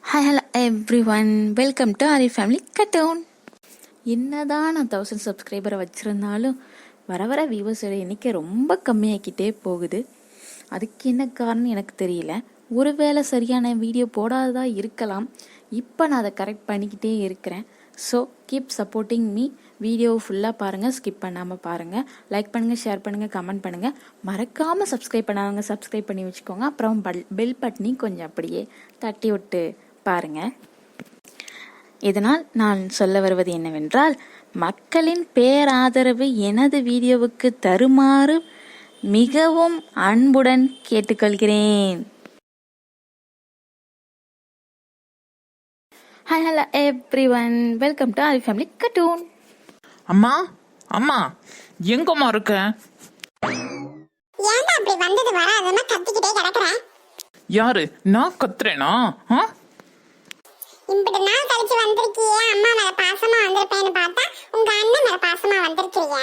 Hi hello everyone, welcome to Aari family கட்டோன். என்னதான் நான் 1000 சப்ஸ்கிரைபரை வச்சுருந்தாலும் வர வர வியூவர்ஸோட எண்ணிக்கை ரொம்ப கம்மியாக்கிட்டே போகுது. அதுக்கு என்ன காரணம் எனக்கு தெரியல. ஒருவேளை சரியான வீடியோ போடாததா இருக்கலாம். இப்போ நான் அதை கரெக்ட் பண்ணிக்கிட்டே இருக்கிறேன். So keep supporting me. வீடியோவை ஃபுல்லாக பாருங்கள், ஸ்கிப் பண்ணாமல் பாருங்கள். லைக் பண்ணுங்கள், ஷேர் பண்ணுங்கள், கமெண்ட் பண்ணுங்கள். மறக்காமல் சப்ஸ்கிரைப் பண்ணாதவங்க சப்ஸ்கிரைப் பண்ணி வச்சுக்கோங்க. அப்புறம் பெல் பட்டனி கொஞ்சம் அப்படியே தட்டி விட்டு பாருங்க. இதனால் நான் சொல்ல வருவது என்னவென்றால், மக்களின் பேராதரவு எனது வீடியோவுக்கு தருமாறு மிகவும் அன்புடன் கேட்டுக்கொள்கிறேன். Hi hello everyone, welcome to Aari family கட்டூன். அம்மா அம்மா எங்கம்மா இருக்க? ஏன்டா அப்படி வந்தது வராதமா கத்திக்கிட்டே கிடக்குறேன்? யாரு? நான் கத்துறேனா? இப்படி நாள் கழிச்சு வந்திருக்கியே, அம்மா மேல பாசமா வந்திருப்பேன்னு பார்த்தா உங்க அண்ணன் மேல பாசமா வந்திருக்கிறியா?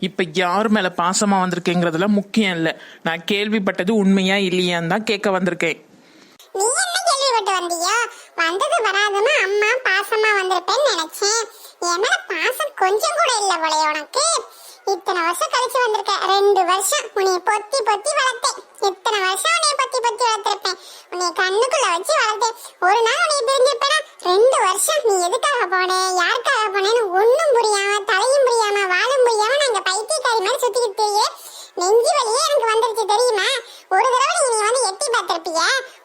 இப்ப யார் மேல பாசமா வந்திருக்கேங்கிறதுல முக்கியம் இல்ல. நான் கேள்விப்பட்டது உண்மையா இல்லையான்னு தான் கேட்க வந்திருக்கேன். நீ என்ன கேள்விப்பட்டு வந்தியோ? வந்தது வராதமா அம்மா பாசமா வந்திருப்பேன்னு நினைச்சேன். என் மேல பாசம் கொஞ்சம் கூட இல்ல போல உனக்கு. இத்தனை வருஷம் கழிச்சு வந்திருக்க. 2 வருஷம் உன்னை பொத்தி பொத்தி வளர்த்தேன். இத்தனை வருஷம் உன்னை பொத்தி பொத்தி வளர்த்திருப்பேன். உன்னை கண்ணுக்குள்ள வச்சு வளர்த்தேன். ஒரு நாள் உன்னை பிரிஞ்சிருப்பேனா? 2 வருஷம் நீ எதுக்காக போன, யாருக்காக போனேன்னு ஒன்னும் புரியாம, தலையும் புரியாம, வாழும் புரியாம நாங்க பைத்தியக்காரி மாதிரி சுத்திக்கிட்டு தெரியே. நெஞ்சு வலியே எனக்கு வந்துருச்சு தெரியுமா? ஒரு தடவை நீ வந்து எட்டி பார்த்திருப்பிய.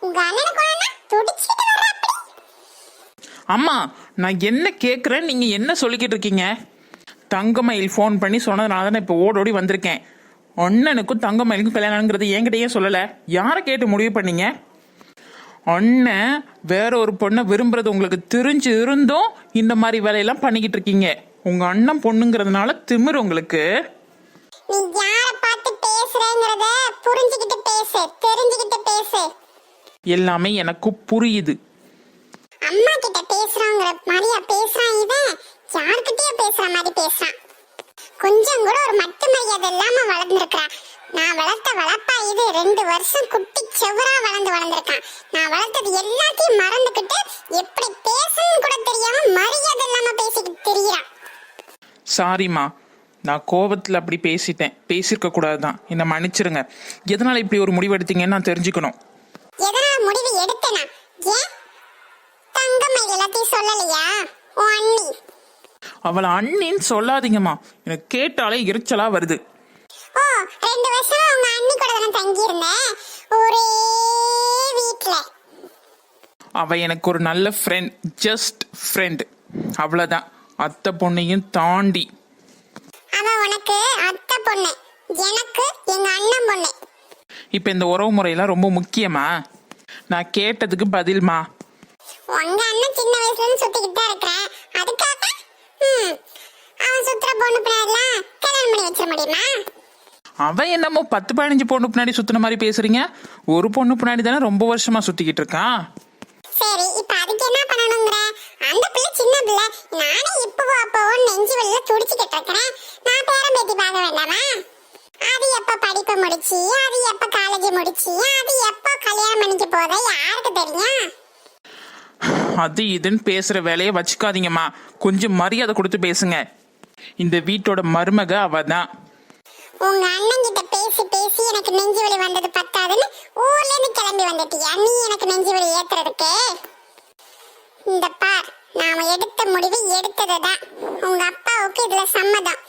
உங்க அண்ணனுக்கு ஒண்ணுன்னா துடிச்சிட்டு வர்ற அப்படி. அம்மா, நான் என்ன கேக்குறேன், நீங்க என்ன சொல்லிக்கிட்டு இருக்கீங்க? தங்கமயில் ஃபோன் பண்ணி சொன்னதுனால தான் இப்போ ஓடோடி வந்திருக்கேன். அண்ணனுக்கும் தங்கமயிலுக்கும் கல்யாணங்கிறது என்கிட்டயே சொல்லலை. யாரை கேட்டு முடிவு பண்ணீங்க? அண்ணன் வேற ஒரு பொண்ணை விரும்புறது உங்களுக்கு தெரிஞ்சு இருந்தும் இந்த மாதிரி வேலையெல்லாம் பண்ணிக்கிட்டு இருக்கீங்க. உங்க அண்ணன் பொண்ணுங்கிறதுனால திமிரு உங்களுக்கு. நீ யாரை பார்த்து பேசுறேங்கறத புரிஞ்சுக்கிட்டு பேசு, தெரிஞ்சுக்கிட்டு பேசு. எல்லாமே எனக்கு புரியுது. அம்மா கிட்ட பேசுறாங்கற மாதிரியா பேசுறான் இவன்? யார்கிட்டயே பேசுற மாதிரி பேசுறான். கொஞ்சம் கூட ஒரு மட்டு மரியாதை இல்லாம வளர்ந்துருக்கான். நான் வளர்த்த வளப்பா இது. 2 வருஷம் குட்டி செவரா வளர்ந்துருக்கான். நான் வளர்த்தது எல்லாத்தையும் மறந்துக்கிட்டு எப்படி பேசணும்னு கூட தெரியாம மரியாதை இல்லாம பேசிக்கிட்டு தெரியறான். சாரிம்மா, நான் கோபத்தில் அப்படி பேசியிருக்க கூடாதுதான். என்னை மன்னிச்சிருங்க. எதனால இப்படி ஒரு முடிவு எடுத்தீங்கன்னு நான் தெரிஞ்சுக்கணும். எதனால முடிவு எடுத்தனா? ஏன் தங்கமயில் எல்லாத்தையும் சொல்லலையா உன் அண்ணி? அவளை அண்ணின்னு சொல்லாதீங்கம்மா, எனக்கு கேட்டாலே எரிச்சலா வருது. ஓ, 2 வருஷமா உங்க அண்ணி கூட தான தங்கி இருந்தேன், ஒரே வீட்ல. அவ எனக்கு ஒரு நல்ல ஃப்ரெண்ட், ஜஸ்ட் ஃப்ரெண்ட், அவ்வளவுதான். அத்தை பொண்ணையும் தாண்டி. அவ உனக்கு அத்தை பொண்ணு, எனக்கு எங்க அண்ணன் பொண்ணு. இப்ப இந்த உறவு முறையெல்லாம் ரொம்ப முக்கியமா? நான் கேட்டதுக்கு பதில்மா. உங்க அண்ணன் சின்ன வயசுல இருந்து சுத்திக்கிட்டு தான் இருக்கிறேன். அதுக்காக அவன் சுத்துற பொண்ணு பின்னாடிலாம் கல்யாணம் பண்ணி வச்சிட முடியுமா? அவன் என்னமோ 10-15 பொண்ணு பின்னாடி சுத்தின மாதிரி பேசுறீங்க. ஒரு பொண்ணு பின்னாடி தானே ரொம்ப வருஷமா சுத்திக்கிட்டு இருக்கான். சரி, இப்ப அதுக்கு என்ன பண்ணணுங்கிற? அந்த பிள்ளை சின்ன பிள்ளை. நானே இப்பவோ அப்பவோ நெஞ்சு வலியில துடிச்சுக்கிட்டு இருக்கிறேன். நான் பேரம் பேத்தி பார்க்க வேண்டாமா? அது எப்ப படிப்பு முடிச்சு, அது எப்ப காலேஜ் முடிச்சு, அது எப்ப கல்யாணம் பண்ணிக்க போத யாருக்கு தெரியும்? அது இதுன்னு பேசுற வேலையை வச்சுக்காதீங்கம்மா. கொஞ்சம் மரியாதை கொடுத்து பேசுங்க. இந்த வீட்டோட மருமக அவதான். உங்க அண்ணன் கிட்ட பேசி பேசி எனக்கு நெஞ்சு வலி வந்தது பத்தாதுன்னு ஊர்ல இருந்து கிளம்பி வந்துட்டியா நீ எனக்கு நெஞ்சு வலி ஏத்துறதுக்கு? இந்த பார், நாம எடுத்த முடிவு எடுத்ததுதான். உங்க அப்பாவுக்கு இதுல சம்மதம்.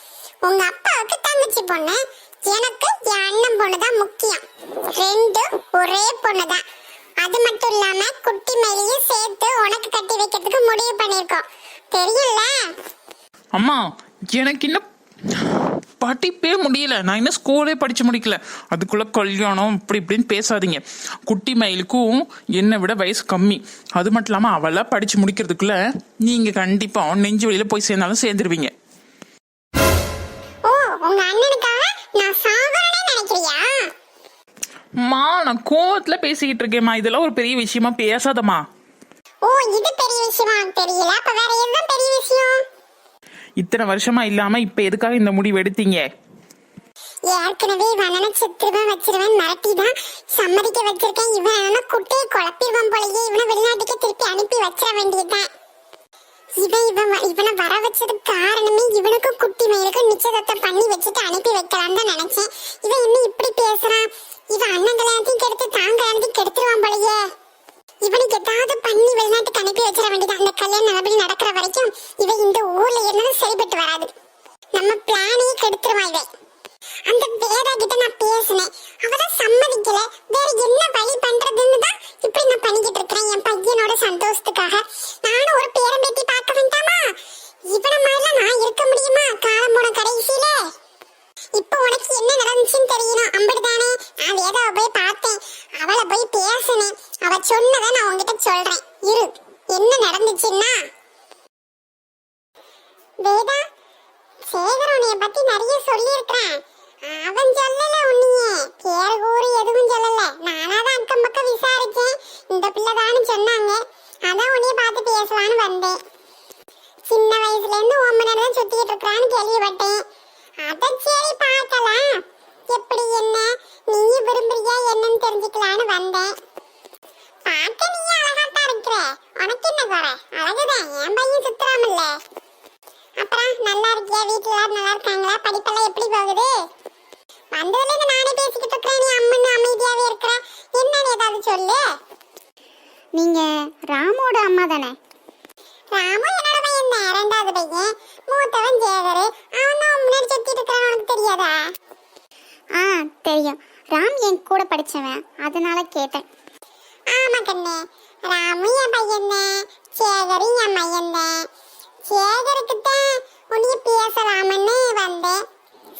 உங்க அப்பாவுக்கு தங்கச்சி பொண்ணு, எனக்கு என் அண்ணன் பொண்ணுதான் முக்கியம். 2 ஒரே பொண்ணுதான். அது மட்டும் இல்லாம குட்டி மேலையும் சேர்த்து உனக்கு கட்டி வைக்கிறதுக்கு முடிவு பண்ணிருக்கோம், தெரியும்ல? அம்மா, எனக்கு இன்னும் படிப்பே முடியல. நான் இன்னும் ஸ்கூலே படிச்சு முடிக்கல. அதுக்குள்ள கல்யாணம் இப்படி இப்படின்னு பேசாதீங்க. குட்டி மயிலுக்கும் என்னை விட வயசு கம்மி. அது மட்டும் இல்லாம அவளா படிச்சு முடிக்கிறதுக்குள்ள நீங்க கண்டிப்பா நெஞ்சு வழியில போய் சேர்ந்தாலும் சேர்ந்துருவீங்க. ஓ, உங்க அண்ணனுக்காக நான் சாவறேன்னு நினைக்கிறியா? அம்மா, நான் கோவத்துல பேசிக்கிட்டு இருக்கேம்மா. இதெல்லாம் ஒரு பெரிய விஷயமா பேசாதம்மா. ஓ, இது பெரிய விஷயமா தெரியல. அப்ப வேற எதுதான் பெரிய விஷயம்? இத்தனை வருஷமா இல்லாம இப்ப எதுக்காக இந்த முடிவு எடுத்தீங்க? ஏற்கனவே இவனை செத்துருவேன் வச்சிருவேன் மிரட்டி தான் சம்மதிக்க வச்சிருக்கேன். இவன் குட்டையை குழப்பிடுவான் போலயே. இவனை வெளிநாட்டுக்கு திருப்பி அனுப்பி வச்சிட வேண்டியதுதான். இவனை வர வச்சதுக்கு காரணமே இவனுக்கும் குட்டி மயிலுக்கும் நிச்சயதார்த்தம் பண்ணி வச்சுட்டு அனுப்பி வைக்கலாம் தான் நினைச்சேன். இவன் இன்னும் இப்படி பேசுறான். இவன் அண்ணன் கல்யாணத்தையும் கெடுத்து தான் கல்யாணத்தையும் கெடுத்துருவான் போலயே. இவனுக்கு ஏதாவது பண்ணி வெளிநாட்டுக்கு அனுப்பி வச்சிட வேண்டியது. அந்த கல்யாணம் நல்லபடி நடக்கிற வரைக்கும் இவன் இந்த ஊர்ல என்னன்னு சரிபட்டு வராது. நம்ம பிளானையே கெடுத்துருவான் இவன். அந்த வேதா கிட்ட நான் பேசினேன், அவதான் சம்மதிக்கல. வேற என்ன வழி பண்றதுன்னு தான் இப்படி நான் பண்ணிக்கிட்டு இருக்கிறேன் என் பையனோட சந்தோஷத்துக்காக. நானும் ஒரு பேரம்பேத்தி பார்க்க வேண்டாமா? இவன மாதிரிலாம் நான் இருக்க முடியுமா காலம் போன கடைசியில? இப்ப உனக்கு என்ன நடந்துச்சுன்னு தெரியணும் அம்படுதானே. நான் வேதாவை போய் பார்த்தேன், அவளை போய் பேசினேன். அவ சொன்னதை நான் உங்ககிட்ட சொல்றேன் இரு. என்ன நடந்துச்சுன்னா, வேதா சேகர் உன்னைய பத்தி நிறைய சொல்லி இருக்கிறேன். அவன் சொல்லல உன்னைய பேரு கூறு எதுவும் சொல்லல. நானாதான் அக்கம் பக்கம் விசாரிச்சேன். இந்த பிள்ளைதான்னு சொன்னாங்க. அதான் உன்னைய பார்த்து பேசலான்னு வந்தேன். சின்ன வயசுல இருந்து ஓமனர் தான் சுத்திட்டு இருக்கிறான்னு கேள்விப்பட்டேன். அத சரி பார்க்கலாம், எப்படி என்ன நீ விரும்புறியா என்னன்னு தெரிஞ்சுக்கலான்னு வந்தேன். பார்க்க நீ அழகாத்தான் இருக்கிற, உனக்கு என்ன குறை? அழகுதான், என் பையன் சுத்துறாமல்ல. அப்புறம் நல்லா இருக்கியா? வீட்டுல எல்லாரும் நல்லா இருக்காங்களா? படிப்பெல்லாம் எப்படி போகுது? வந்ததுல இருந்து நானே பேசிக்கிட்டு இருக்கிறேன், நீ அம்மன்னு அமைதியாவே இருக்கிற. என்னன்னு ஏதாவது சொல்லு. நீங்க ராமோட அம்மா தானே? ராமு என்னோட பையன் தான், ரெண்டாவது பையன். மூத்தவன் சேகரு. அவன் தான் முன்னாடி சுத்திட்டு இருக்கிறான், உனக்கு தெரியாதா? ஆ தெரியும், ராம் என் கூட படிச்சவன், அதனால கேட்டேன். ஆமா கண்ணு, ராமு என் பையன் தான், சேகரு என் பையன் தான். சேகருக்கு தான் உன்னைய பேசலாமன்னு வந்தேன்.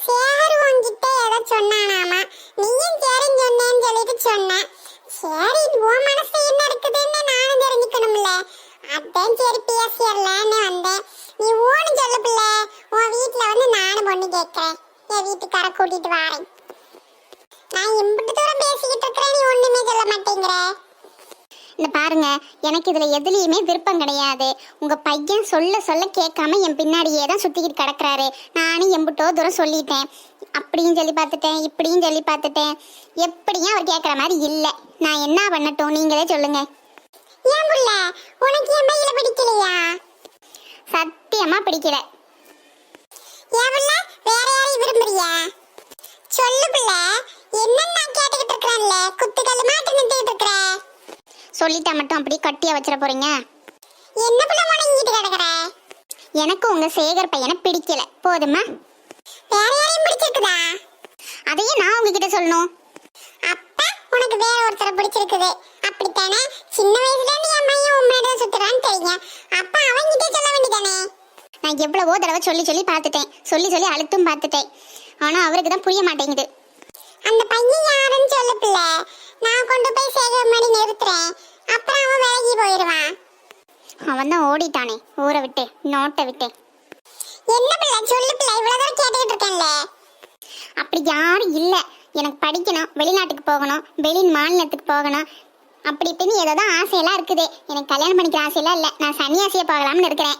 சேகர் உன்கிட்ட ஏதோ சொன்னானாமா, நீயும் சரின்னு சொன்னேன்னு சொல்லிட்டு சொன்னேன். சரி, உன் மனசு என்ன இருக்குதுன்னு நானும் தெரிஞ்சுக்கணும்ல, அதான் சரி பேசிடலான்னு வந்தேன். நீ ஓன்னு சொல்லு பிள்ளை, உன் வீட்டுல வந்து நானும் பொண்ணு கேட்கிறேன். என் வீட்டுக்கார கூட்டிட்டு வாரேன். நான் இம்பிட்டு தூரம் பேசிக்கிட்டு இருக்கிறேன், நீ ஒண்ணுமே சொல்ல மாட்டேங்கிற. இந்த பாருங்க, எனக்கு இதுல எதுலயுமே விருப்பம் கிடையாது. உங்க பையன் சொல்ல சொல்ல கேட்காம என் பின்னாடியே தான் சுத்திக்கிட்டு கிடக்குறாரு. நானும் எம்பிட்டோ தூரம் சொல்லிட்டேன், அப்படியும் சொல்லி பார்த்துட்டேன், இப்படியும் சொல்லி பார்த்துட்டேன். எப்படியும் அவர் கேட்குற மாதிரி இல்லை. நான் என்ன பண்ணட்டும், நீங்களே சொல்லுங்க. ஏன் புள்ள, உனக்கு என் பையில பிடிக்கலையா? சத்தியமா பிடிக்கல. ஏன் புள்ள, வேற யாரையும் விரும்புறியா? சொல்லு புள்ள, என்னன்னு நான் கேட்டுக்கிட்டு இருக்கிறேன்ல, குத்துக்கல்லு மாட்டு நின்றுட்டு இருக்கிற. சொல்லிட்டா மட்டும் அப்படி கட்டியா வச்சிட போறீங்க? என்ன புள்ள முடங்கிட்டு கிடக்குற? எனக்கு உங்க சேகர் பையனை பிடிக்கல, போதுமா? வேற யாரையும் பிடிச்சிருக்குதா? அதையும் நான் உங்ககிட்ட சொல்லணும்? அப்ப உனக்கு வேற ஒருத்தரை பிடிச்சிருக்குது, அப்படித்தானே? சின்ன வயசுல இருந்து என் பையன் உண்மையிட சுத்துறான்னு தெரியும். அப்ப அவன்கிட்ட சொல்ல வேண்டியதானே? நான் எவ்வளவோ தடவை சொல்லி சொல்லி பார்த்துட்டேன், சொல்லி சொல்லி அழுத்தும் பார்த்துட்டேன். ஆனா அவருக்கு தான் புரிய மாட்டேங்குது. அந்த பையன் யாருன்னு சொல்லு பிள்ளை, நான் கொண்டு போய் சேகர் மாதிரி நிறுத்துறேன். அப்புறம் அவன் விலகி போயிடுவான். அவன் தான் ஓடிட்டானே ஊரை விட்டு, நோட்டை விட்டு. என்ன பிள்ளை சொல்லு பிள்ளை, இவ்வளவு தூரம் கேட்டுக்கிட்டு இருக்கேன்ல. அப்படி யாரும் இல்லை. எனக்கு படிக்கணும், வெளிநாட்டுக்கு போகணும், வெளி மாநிலத்துக்கு போகணும், அப்படி இப்படின்னு ஏதோ தான் ஆசையெல்லாம் இருக்குது. எனக்கு கல்யாணம் பண்ணிக்கிற ஆசையெல்லாம் இல்லை. நான் சன்னியாசியை போகலாம்னு இருக்கிறேன்.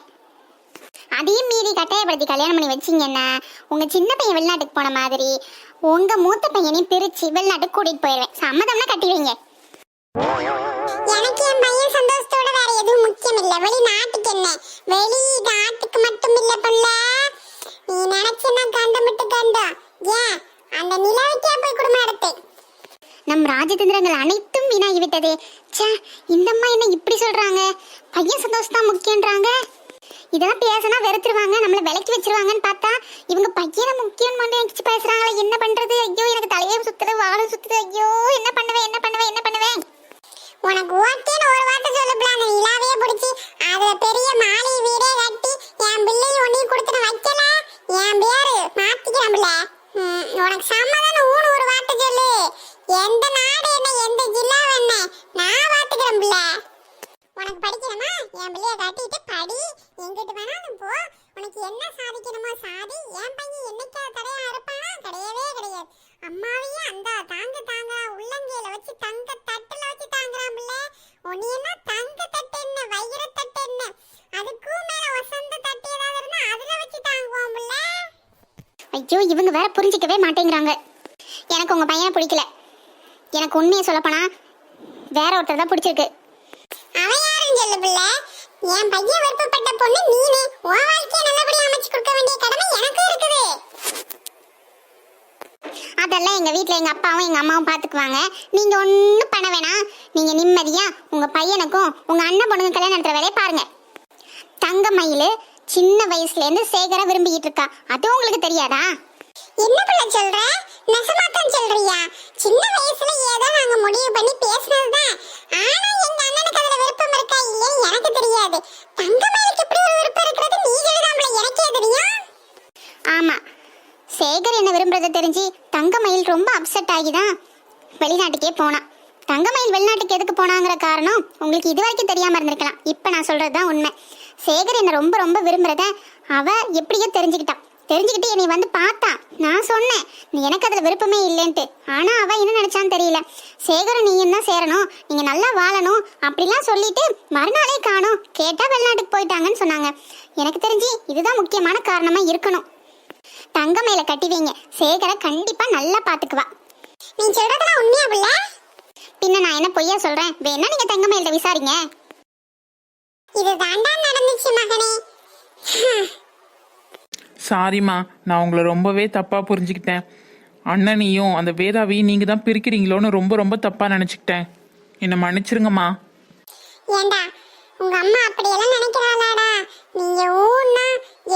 அதையும் மீறி கட்டாயப்படுத்தி கல்யாணம் பண்ணி வச்சிங்கன்னா உங்க சின்ன பையன் வெளிநாட்டுக்கு போன மாதிரி உங்க மூத்த பையனையும் பிரிச்சு வெளிநாட்டுக்கு கூட்டிட்டு போயிடுவேன். சம்மதம்னா கட்டிடுவீங்க. எனக்கு என் பையன் சந்தோஷத்தோட வேற எதுவும் முக்கியம் இல்ல. வெளிநாட்டுக்கு என்ன, வெளிநாட்டுக்கு மட்டும் இல்ல புள்ள, நீ நினைச்சுன்னா கண்டமிட்டு கண்டம். ஏன் அந்த நிலவுக்கே போய் குடும்பம் எடுத்து. நம் ராஜதந்திரங்கள் அனைத்தும் வீணாகி விட்டதே. ச்சே, இந்த அம்மா என்ன இப்படி சொல்றாங்க? பையன் சந்தோஷம் தான் முக்கியன்றாங்க. இதெல்லாம் பேசினா வெறுத்துருவாங்க, நம்மளை விலக்கி வச்சிருவாங்கன்னு பார்த்தா இவங்க பையனை முக்கியம் வந்து எங்கிச்சு பேசுறாங்களே. என்ன பண்றது? ஐயோ, எனக்கு தலையும் சுத்துது, வாழும் சுத்துது. ஐயோ, என்ன பண்ணுவேன், என்ன பண்ணுவேன், என்ன பண்ணுவேன்? உனக்கு ஓட்டேன்னு ஒரு வார்த்தை சொல்லப்பல, அந்த நிலாவையே பிடிச்சி அதுல பெரிய மாலை வீடே கட்டி என் பிள்ளையும் ஒன்னையும் கொடுத்துட்டு வைக்கல, என் பேரு மாத்திக்கிறேன் பிள்ளை. உனக்கு சம்மதம் ஊன்னு ஒரு வார்த்தை சொல்லு. எந்த நாடு என்ன, எந்த ஜில்லா என்ன, நான் பாத்துக்கிறேன் பிள்ளை. உனக்கு படிக்கணுமா, என் பிள்ளைய கட்டிட்டு படி, எங்கிட்டு வேணாலும் போ. உனக்கு என்ன சாதிக்கணுமோ சாதி. என் பையன் என்னைக்கா தடையா இருப்பானா? கிடையவே கிடையாது. அம்மாவையும் அந்த தாங்க தாங்க உள்ளங்கையில வச்சு தங்க தட்டுல வச்சு தாங்குறான் பிள்ளை. உன்னை என்ன தங்க தட்டு என்ன, வைர தட்டு என்ன, அதுக்கும் மேல வசந்த தட்டு ஏதாவது இருந்தா அதுல வச்சு தாங்குவான் பிள்ளை. ஐயோ இவங்க வேற புரிஞ்சிக்கவே மாட்டேங்கிறாங்க. எனக்கு உங்க பையனை பிடிக்கல. எனக்கு உண்மையை சொல்லப்போனா வேற ஒருத்தர் தான் பிடிச்சிருக்கு. அவன் யாருன்னு சொல்லு பிள்ளை. என் பையன் விருப்பப்பட்ட பொண்ணு நீனு. உன் வாழ்க்கையை நல்லபடியா அமைச்சு கொடுக்க வேண்டிய கடமை எனக்கு இருக்குது. அதெல்லாம் எங்க வீட்ல எங்க அப்பாவும் எங்க அம்மாவும் பாத்துக்குவாங்க. நீங்க ஒன்னும் பண்ண வேணாம். நீங்க நிம்மதியா உங்க பையனுக்கும் உங்க அண்ணன் பொண்ணுங்க கல்யாணம் நடத்துற வேலையை பாருங்க. தங்கமயிலு சின்ன வயசுல இருந்து சேகரை விரும்பிக்கிட்டு இருக்கா. அது உங்களுக்கு தெரியாதா? என்ன பிள்ளை சொல்ற? நெசமாத்தான் சொல்றியா? சின்ன வயசுல ஏதோ நாங்க முடிவு பண்ணி பேசினதுதான். ஆனா எங்க அண்ணனுக்கு அதுல விருப்பம் இருக்கா இல்லையா எனக்கு தெரியாது. தங்கமயிலுக்கு இப்படி ஒரு விருப்பம் இருக்கிறது நீ சொல்லுதாம்ல, எனக்கே தெரியும். ஆமா, சேகர் என்ன விரும்புறத தெரிஞ்சு தங்கமயில் ரொம்ப அப்செட் ஆகிதான் வெளிநாட்டுக்கே போனான். தங்கமயில் வெளிநாட்டுக்கு எதுக்கு போனாங்கிற காரணம் உங்களுக்கு இது வரைக்கும் தெரியாம இருந்திருக்கலாம். இப்ப நான் சொல்றதுதான் உண்மை. சேகர் என்ன ரொம்ப ரொம்ப விரும்புறத அவ எப்படியோ தெரிஞ்சுக்கிட்டு என்னை வந்து பார்த்தா. நான் சொன்னேன் எனக்கு அதுல விருப்பமே இல்லைன்ட்டு. ஆனா அவ என்ன நினைச்சான்னு தெரியல. சேகரும் நீயும் தான் சேரணும், நீங்க நல்லா வாழணும் அப்படிலாம் சொல்லிட்டு மறுநாளே காணோம். கேட்டா வெளிநாட்டுக்கு போயிட்டாங்கன்னு சொன்னாங்க. எனக்கு தெரிஞ்சு இதுதான் முக்கியமான காரணமா இருக்கணும். தங்கமயில கட்டி வைங்க. சேகரை கண்டிப்பா நல்லா பாத்துக்குவா. நீ சொல்றதெல்லாம் உண்மையா பிள்ளை? பின்ன நான் என்ன பொய்யா சொல்றேன்? வேணா நீங்க தங்கமயில்ட்ட விசாரிங்க. இது தாண்டா நடந்துச்சு மகனே. சாரிம்மா, நான் உங்களை ரொம்பவே தப்பாக புரிஞ்சுக்கிட்டேன். அண்ணனையும் அந்த வேதாவையும் நீங்கள் தான் பிரிக்கிறீங்களோன்னு ரொம்ப ரொம்ப தப்பாக நினச்சிக்கிட்டேன். என்னை மன்னிச்சிருங்கம்மா. ஏண்டா உங்க அம்மா அப்படியெல்லாம் நினைக்கிறாளாடா? நீங்க ஊன்னா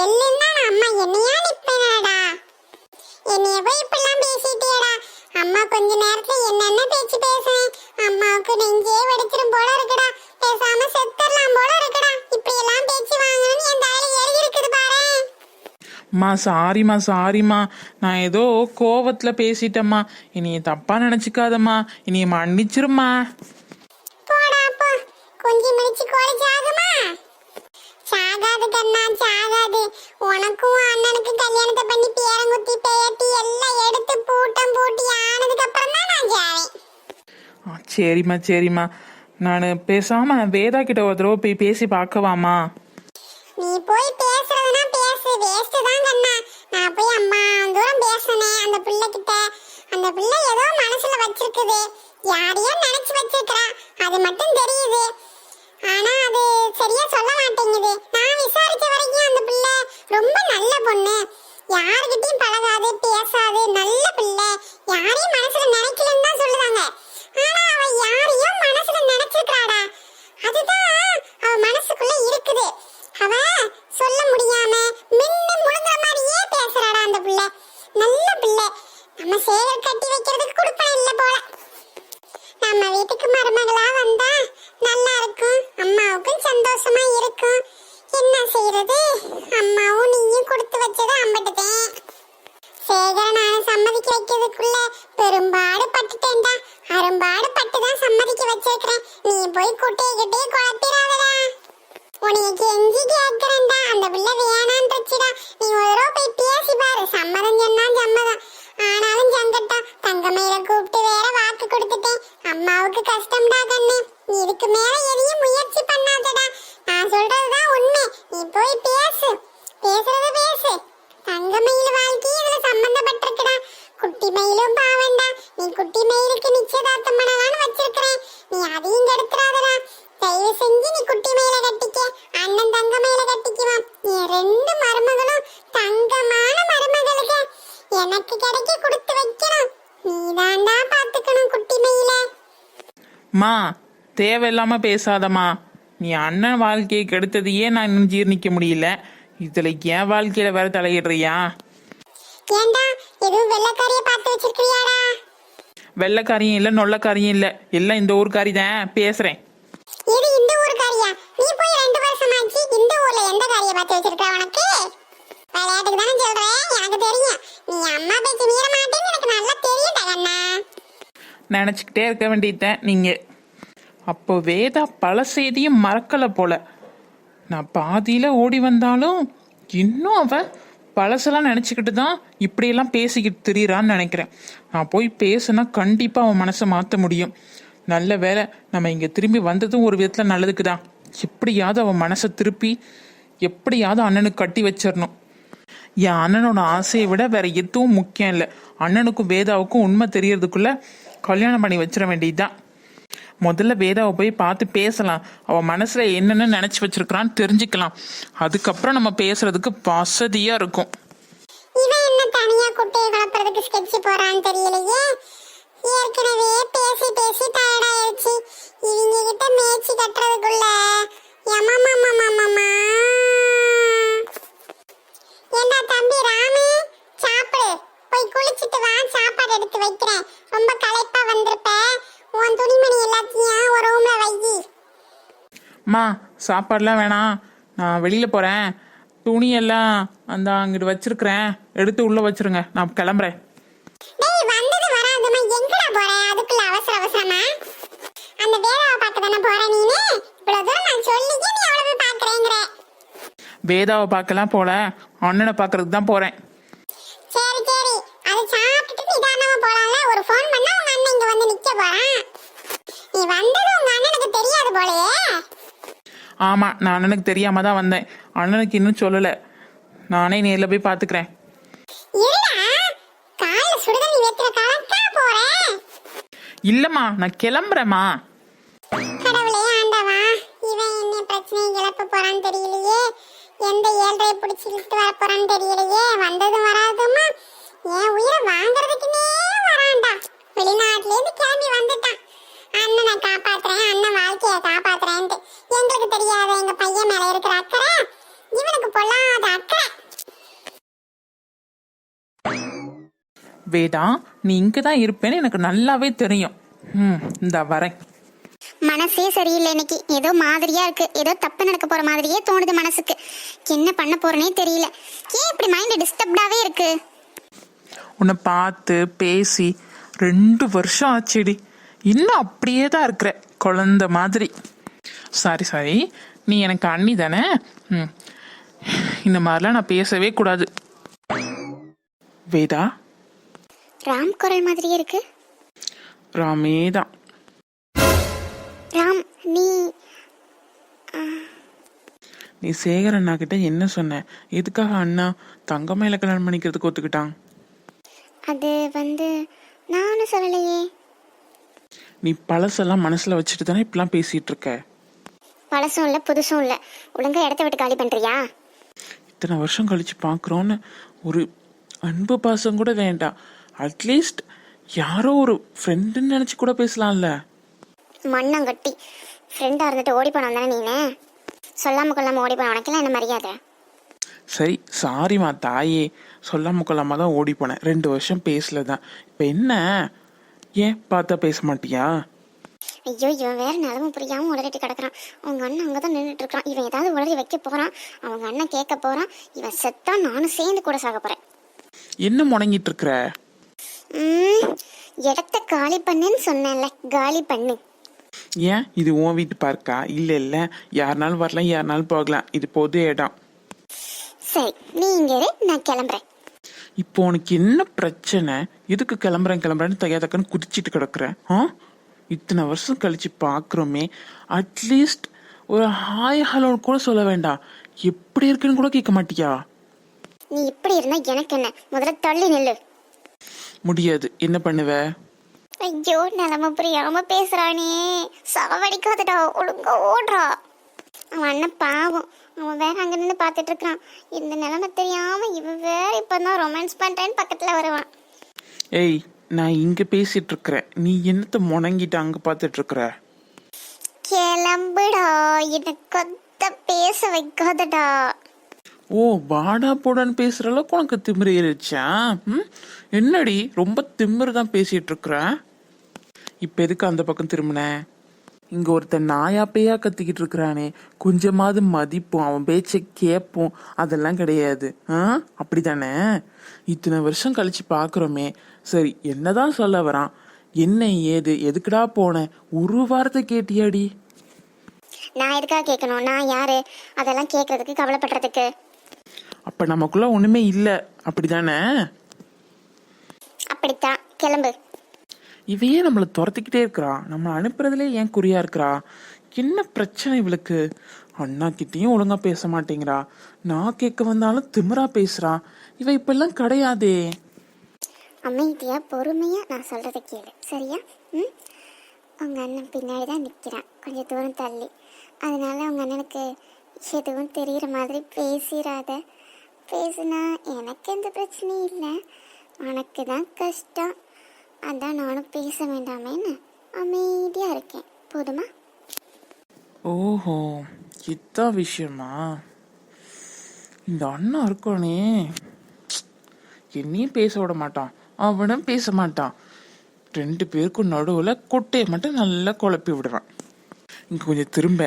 எல்லுன்னா நான் அம்மா என்னையா நிப்பேனாடா? என்னைய போய் இப்படிலாம் பேசிட்டியடா. அம்மா கொஞ்ச நேரத்துல என்னென்ன பேச்சு பேசுறேன். அம்மாவுக்கு நெஞ்சே வெடிச்சிரும் போல இருக்குடா. பேசாம செத்துடலாம் போல இருக்குடா. இப்படி எல்லாம் பேச்சு வாங்கணும்னு என் தலையில எழுதி இருக்குது பாரு. சாரிம்மா. நான் ஏதோ கோவத்தில் பேசிட்டேம்மா. இனிய தப்பாக நினச்சிக்காதம்மா. இனிய மன்னிச்சிரும்மா. போடா போ. கொஞ்சி மணிச்சு கோழி சாகுமா? சாகாது கண்ணா, சாகாது. உனக்கும் அண்ணனுக்கு கல்யாணத்தை பண்ணி பேரங்குத்தி பேட்டி எல்லாம் எடுத்து பூட்டம் பூட்டி ஆனதுக்கு அப்புறம் தான் நான் ஜாவேன். சரிம்மா. நான் பேசாமல் வேதா கிட்ட ஒரு தடவை போய் பேசி பார்க்கவாம்மா? நீ போய் பேசுறதுனா பேசு, வேஸ்ட் தான் கண்ணா. நான் போய் அம்மா தூரம் பேசுனேன் அந்த பிள்ளை கிட்ட. அந்த பிள்ளை ஏதோ மனசுல வச்சிருக்குது, யாரையோ நினைச்சு வச்சிருக்கா, அது மட்டும் தெரியுது. ஆனா அது சரியா சொல்ல மாட்டேங்குது. நான் விசாரிச்ச வரைக்கும் அந்த பிள்ளை ரொம்ப நல்ல பொண்ணு, யாருக்கிட்டையும் பழகாது பேசாது, நல்ல பிள்ளை, யாரையும் மனசுல நினைக்கலன்னு தான் சொல்லுவாங்க. ஆனா அவ யாரையோ மனசுல நினைச்சிருக்காடா. அதுதான் அவ மனசுக்குள்ள இருக்குது. அவ சொல்ல முடியாம மின்னு முழுங்குற மாதிரியே பேசுறாடா அந்த பிள்ளை. நல்ல பிள்ளை. நம்ம சேகர் கட்டி வைக்கிறதுக்கு கொடுப்பன இல்ல போல. நம்ம வீட்டுக்கு மருமகளா வந்தா நல்லா இருக்கும், அம்மாவுக்கும் சந்தோஷமா இருக்கும். என்ன செய்யறது, அம்மாவும் நீயும் கொடுத்து வச்சதை அம்பட்டுட்டேன். சேகர நான் சம்மதிக்க வைக்கிறதுக்குள்ள பெரும்பாடு பட்டுட்டேன்டா. அரும்பாடு பட்டுதான் சம்மதிக்க வச்சிருக்கிறேன். நீ போய் குட்டையை குழப்பிடாதடா. உன்னைய கெஞ்சி கேட்கிறேன்டா. அந்த பிள்ளை வேணான்றுச்சுடா. நீ ஒரு தடவை போய் பேசி பாரு. சம்மதம் சொன்னா சம்மதம், ஆனாலும் சங்கட்டம். தங்கமயில கூப்பிட்டு வேற வாக்கு கொடுத்துட்டேன். அம்மாவுக்கு கஷ்டம்டா கண்ணு. நீ இதுக்கு மேல எதையும் முயற்சி பண்ணாதடா. நான் சொல்றதுதான் உண்மை. நீ போய் பேசு, பேசுறது பேசு. தங்கமயில் வாழ்க்கையும் இதுல சம்பந்தப்பட்டிருக்குடா. குட்டி மயிலும் பாவண்டா. நீ குட்டி மயிலுக்கு நிச்சயதார்த்தம் பண்ணலான்னு வச்சிருக்கிறேன். நீ அதையும் கெடுத்துறாதடா. தயவு செஞ்சு நீ குட்டி மயில கட்டிக்க, அண்ணன் தங்க மயில கட்டிக்குவான். நீ ரெண்டு மருமகளும் தங்கமான மருமகளுக்கு எனக்கு கிடைக்க கொடுத்து வைக்கணும். நீதாண்டா பாத்துக்கணும் குட்டி மயில. மா, தேவையில்லாம பேசாதம்மா. நீ அண்ணன் வாழ்க்கையை கெடுத்ததையே நான் இன்னும் ஜீர்ணிக்க முடியல. இதுல என் வாழ்க்கையில வேற தலையிடுறியா? ஏண்டா எதுவும் வெள்ளக்காரிய பார்த்து வச்சிருக்கியாடா? வெள்ளைக்காரியும் இல்ல நொல்லக்காரியும் இல்ல, எல்லாம் இந்த ஊர்காரி தான். பேசுறேன். இது இந்த ஊர்காரியா? நீ போய் 2 வருஷமாச்சு இந்த ஊர்ல எந்த காரிய பார்த்து வச்சிருக்க? உனக்கு விளையாட்டுக்கு தானே சொல்றேன், எனக்கு தெரியும். நீ அம்மா பேச்சு மீற மாட்டேன்னு எனக்கு நல்லா தெரியும் கண்ணா. நினச்சிக்கிட்டே இருக்க வேண்டியதுதான் நீங்க. அப்போ வேதா பல செய்தியும் மறக்கலை போல. நான் பாதியில ஓடி வந்தாலும் இன்னும் அவ பழசெல்லாம் நினச்சிக்கிட்டு தான் இப்படியெல்லாம் பேசிக்கிட்டு திரியிறான்னு நினைக்கிறேன். நான் போய் பேசுனா கண்டிப்பாக அவன் மனசை மாற்ற முடியும். நல்ல வேலை நம்ம இங்கே திரும்பி வந்ததும் ஒரு விதத்தில் நல்லதுக்கு தான். எப்படியாவது அவன் மனசை திருப்பி எப்படியாவது அண்ணனுக்கு கட்டி வச்சிடணும். என் அண்ணனோட ஆசையை விட வேற எதுவும் முக்கியம் இல்லை. அண்ணனுக்கும் வேதாவுக்கும் உண்மை தெரியறதுக்குள்ள கல்யாணம் பண்ணி வச்சிட வேண்டியதுதான். முதல்ல வேதாவை போய் பார்த்து பேசலாம். அவ மனசுல என்னென்ன நினைச்சு வச்சிருக்கிறான்னு தெரிஞ்சுக்கலாம். அதுக்கப்புறம் நம்ம பேசுறதுக்கு வசதியா இருக்கும். இவன் என்ன தனியா குட்டையை கலப்புறதுக்கு ஸ்கெட்ச் போறான்னு தெரியலையே. ஏற்கனவே பேசி பேசி டயர்ட் ஆயிடுச்சு. இவங்க கிட்ட மேய்ச்சி கட்டுறதுக்குள்ள யமமமமமமா. ஏண்டா தம்பி ராமு, சாப்பிடு. போய் குளிச்சிட்டு வா, சாப்பாடு எடுத்து வைக்கிறேன். ரொம்ப களைப்பா வந்திருப்ப. உன் துணிமணி எல்லாத்தையும் ஒரு ரூம்ல வை. அம்மா சாப்பாடுலாம் வேணாம், நான் வெளியில போறேன். துணியெல்லாம் அந்த அங்கிட்டு வச்சிருக்கிறேன், எடுத்து உள்ள வச்சிருங்க, நான் கிளம்புறேன். டேய் வந்தது வராதுமா எங்கடா போற? அதுக்குள்ள அவசர அவசரமா அந்த வேதாவை பார்க்க தானே போற நீனு? இவ்வளவு தூரம் நான் சொல்லியே நீ அவ்வளவு பாக்குறேங்கற. வேதாவை பார்க்கலாம் போல, அண்ணனை பார்க்கறதுக்கு தான் போறேன். சரி சரி, அது சாப்பிட்டுட்டு நிதானமா போலாம்ல. ஒரு ஃபோன் பண்ணா உங்க அண்ணன் இங்க வந்து நிக்க போறான். நீ வந்தது உங்க அண்ணனுக்கு தெரியாது போலயே. ஆமா, நான் அண்ணனுக்கு தெரியாம தான் வந்தேன். அண்ணனுக்கு இன்னும் சொல்லல, நானே நேர்ல போய் பாத்துக்கிறேன். இருடா, காலைல சுடுதண்ணி வைக்கிற காலக்கா போறேன். இல்லம்மா, நான் கிளம்புறேம்மா. கடவுளே ஆண்டவா, இவன் என்ன பிரச்சனை கிளப்ப போறான்னு தெரியலையே. எந்த ஏழ்றையை பிடிச்சி இழுத்து வர போறான்னு தெரியலையே. வந்ததும் வராதுமா என் உயிரை வாங்குறதுக்குன்னே வரான்டா. வெளிநாட்டுல இருந்து கிளம்பி வந்துட்டான். அண்ணனை காப்பாத்துறேன், அண்ணன் வாழ்க்கைய காப்பாத்துறேன்ட்டு. எங்களுக்கு தெரியாத எங்க பையன் மேல இருக்கிற அக்கறை இவனுக்கு பொல்லாத அக்கறை. வேதா, நீ இங்கதான் இருப்பேன்னு எனக்கு நல்லாவே தெரியும். இந்த வரேன். மனசே சரியில்லை இன்னைக்கு. ஏதோ மாதிரியா இருக்கு. ஏதோ தப்பு நடக்க போற மாதிரியே தோணுது மனசுக்கு. என்ன பண்ண போறேனே தெரியல. ஏன் இப்படி மைண்ட் டிஸ்டர்ப்டாவே இருக்கு? உன்னை பார்த்து பேசி 2 வருஷம் ஆச்சுடி. இன்னும் அப்படியே தான் இருக்கிற, குழந்தை மாதிரி. சாரி, நீ எனக்கு அண்ணி தானே. இந்த மாதிரிலாம் நான் பேசவே கூடாது. வேதா, ராம் குரல் மாதிரியே இருக்கு. ராமே தான். ராம், நீ சேகர் அண்ணா கிட்ட என்ன சொன்ன? எதுக்காக அண்ணா தங்கமயில கல்யாணம் பண்ணிக்கிறதுக்கு ஒத்துக்கிட்டான்? அது நானும் சொல்லலையே. நீ பழசெல்லாம் மனசுல வச்சுட்டு தானே இப்பெல்லாம் பேசிட்டு இருக்க. பழசும் இல்ல புதுசும் இல்ல. ஒழுங்கா இடத்த விட்டு காலி பண்றியா? இத்தனை வருஷம் கழிச்சு பாக்குறோன்னு ஒரு அன்பு பாசம் கூட வேண்டாம். அட்லீஸ்ட் யாரோ ஒரு ஃப்ரெண்டுன்னு நினைச்சு கூட பேசலாம்ல. மண்ணங்கட்டி ஃப்ரெண்டா இருந்துட்டு ஓடி போன தானே நீனு. சொல்லாம கொள்ளாம ஓடி போன உனக்கெல்லாம் என்ன மரியாதை? சரி, சாரிம்மா தாயே. சொல்லாம கொள்ளாம தான் ஓடி போனேன். 2 வருஷம் பேசலதான். இப்ப என்ன, ஏன் பார்த்தா பேச மாட்டியா? ஐயோ, இவன் வேற நிலமும் புரியாம உளறிட்டு கிடக்குறான். அவங்க அண்ணன் அங்கதான் நின்றுட்டு இருக்கான். இவன் ஏதாவது உளறி வைக்க போறான். அவங்க அண்ணன் கேட்க போறான். இவன் செத்தா நானும் சேர்ந்து கூட சாக போறேன். என்ன முடங்கிட்டு இருக்கிற? இடத்த காலி பண்ணுன்னு சொன்னேன்ல, காலி பண்ணு. ஏன், இது உன் வீட்டு பார்க்கா? இல்ல யாருனாலும் வரலாம், யாருனாலும் போகலாம். இது பொது இடம். சரி, நீ இங்க இரு, நான் கிளம்புறேன். இப்போ உனக்கு என்ன பிரச்சனை? எதுக்கு கிளம்புறேன்னு தக்கன்னு குதிச்சிட்டு கிடக்குற? இத்தனை வருஷம் கழிச்சு பாக்குறோமே, அட்லீஸ்ட் ஒரு ஹாய் ஹலோ கூட சொல்ல வேண்டாம். எப்படி இருக்குன்னு கூட கேட்க மாட்டியா? நீ இப்படி இருந்தா எனக்கு என்ன? முதல்ல தள்ளி நில்லு. முடியாது. என்ன பண்ணுவ? ஐயோ, நிலம புரியாம பேசுறானே. சாவடிக்காதடா, ஒழுங்கா ஓடுறா. அவன் அண்ணன் பாவம், அவன் வேற அங்க நின்று பாத்துட்டு இருக்கான். இந்த நிலைமை தெரியாம இவன் வேற இப்பதான் ரொமான்ஸ் பண்றேன்னு பக்கத்துல வருவான். ஏய், நான் இங்க பேசிட்டு இருக்கிறேன், நீ என்னத்த முணங்கிட்டு அங்க பாத்துட்டு இருக்கிற? கிளம்புடா, என்ன கொத்த பேச வைக்காதடா. ஓ, வாடா போடான்னு பேசுற அளவுக்கு உனக்கு திமிரு ஏறிச்சா? என்னடி ரொம்ப திமிரு தான் பேசிட்டு இருக்கிற? இப்ப எதுக்கு அந்த பக்கம் திரும்பின? இங்க ஒருத்தன் நாயா பேயா கத்திக்கிட்டு இருக்கிறானே, கொஞ்சமாவது மதிப்போம், அவன் பேச்சை கேட்போம், அதெல்லாம் கிடையாது. அப்படித்தானே? இத்தனை வருஷம் கழிச்சு பாக்குறோமே, சரி என்னதான் சொல்ல வரான், என்ன ஏது, எதுக்குடா போன, ஒரு வாரத்தை கேட்டியாடி? நான் எதுக்காக கேட்கணும்? நான் யாரு அதெல்லாம் கேட்கறதுக்கு, கவலைப்படுறதுக்கு? அப்ப நமக்குள்ள ஒண்ணுமே இல்ல, அப்படிதானே? அப்படித்தான், கிளம்பு. இவையே நம்மளை துரத்திக்கிட்டே இருக்கிறா, நம்ம அனுப்புறதுல ஏன் குறியா இருக்கிறா? என்ன பிரச்சனை இவளுக்கு? அண்ணா கிட்டயும் ஒழுங்கா பேச மாட்டேங்கிறா, நான் கேட்க வந்தாலும் திமிரா பேசுறா. இவ இப்பெல்லாம் கிடையாதே. அமைதியா பொறுமையா நான் சொல்றதை கேளு, சரியா? ம். உங்க அண்ணன் பின்னாடி தான் நிற்கிறான், கொஞ்சம் தூரம் தள்ளி. அதனால உங்க அண்ணனுக்கு எதுவும் தெரிகிற மாதிரி பேசிடாத. பேசுனா எனக்கு எந்த பிரச்சனையும் இல்லை, உனக்கு தான் கஷ்டம். அதான் நானும் பேச வேண்டாமேன்னு அமைதியா இருக்கேன், போதுமா? ஓஹோ, இதான் விஷயமா? இந்த அண்ணா இருக்கானே, என்னையும் பேச விட மாட்டான், அவனும் பேச மாட்டான். 2 பேருக்கும் நடுவுல கொட்டையை மட்டும் நல்லா குழப்பி விடுறான். இங்க கொஞ்சம் திரும்ப.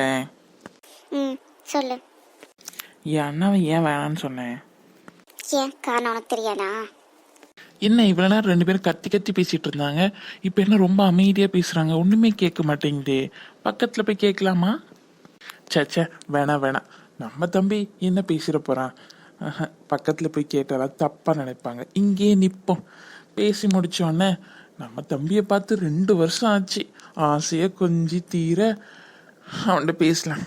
ம், சொல்லு. என் அண்ணாவை ஏன் வேணான்னு சொன்னேன்? ஏன் காரணம் உனக்கு தெரியாதா? என்ன இவ்வளவு நேரம் 2 பேரும் கத்தி கத்தி பேசிட்டு இருந்தாங்க, இப்ப என்ன ரொம்ப அமைதியா பேசுறாங்க, ஒண்ணுமே கேட்க மாட்டேங்குதே. பக்கத்துல போய் கேட்கலாமா? சே, வேணாம் வேணாம், நம்ம தம்பி என்ன பேசிட போறான். பக்கத்துல போய் கேட்டாலும் தப்பா நினைப்பாங்க. இங்கேயே நிப்போம். பேசி முடிச்சோடனே நம்ம தம்பியை பார்த்து 2 வருஷம் ஆச்சு, ஆசையா கொஞ்சி தீர அவன்கிட்ட பேசலாம்.